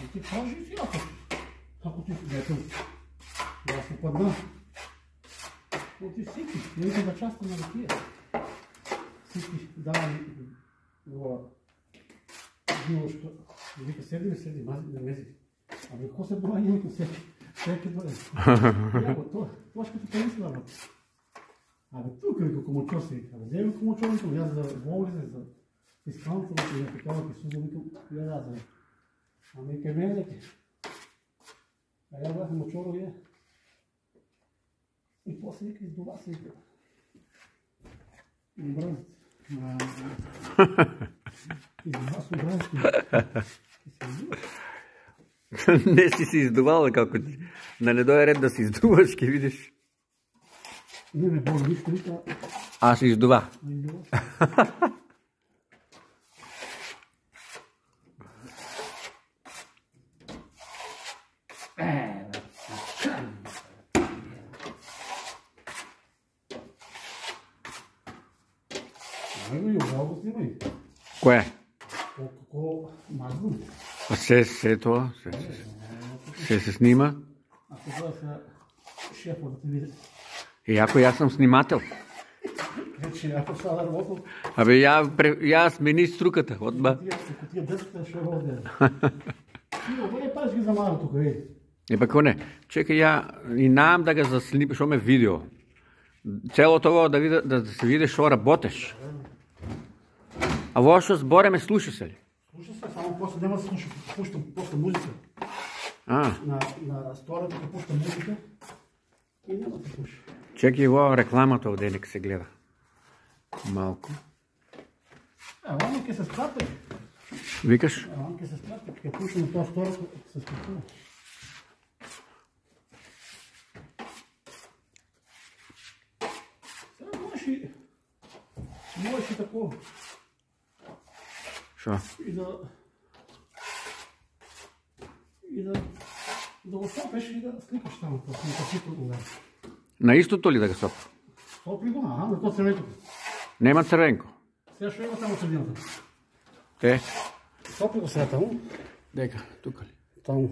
И ти кажи си, ако ти ето, да се падна. Но ти сипи, не иде да части на ръкия. Сипи, давай това билошка. Вика, седи, мази, не мези. Абе, какво се броя името всеки? Всеки бъде. Това ще ти помисля, бе. Абе, тук вика комочоси. Абе, вземи комочоното, я за волизе, за фискалното, и на такава кисуза, вика, я да, за. Ами, къде ме леки? А я бях мочоро, я. И после вика, издова се, вика. Образец. Издова се образец. Не си се издувал, како ти. Да не дойде ред да се издуваш, ке видиш. Не ме боли нищо, вика. А, се издува. Кое? Какво мазнам? Се това. Се снима. Ако това са шефа да те видят. И ако аз съм снимател. Вече ако са да работят. Абе, я смени струката. Отба. Ако тия дъската ще роде. Не паш ги замара тук, ей. Епа не. Чекай, я и нам да го заснимам, шо ме видео. Цело това да се види шо работеш. А въобще сбореме слуша се ли? Слуша се, само после няма да слуша, пущам после музика. На стората да пущам музика и няма да слуша. Чекай его рекламата от денек се гледа. Малко. Ламки се спрати. Викаш? Ламки се спрати, като пущам на този стората се спрати. Сега можеш и такова. Шо? И да го сопеш и да сликаш там. На истото ли да го сопа? Сопли го, на то цървенко. Нема цървенко. Сега ще има там от средината. Те? Сопли го сега там. Дека, тук ли? Там.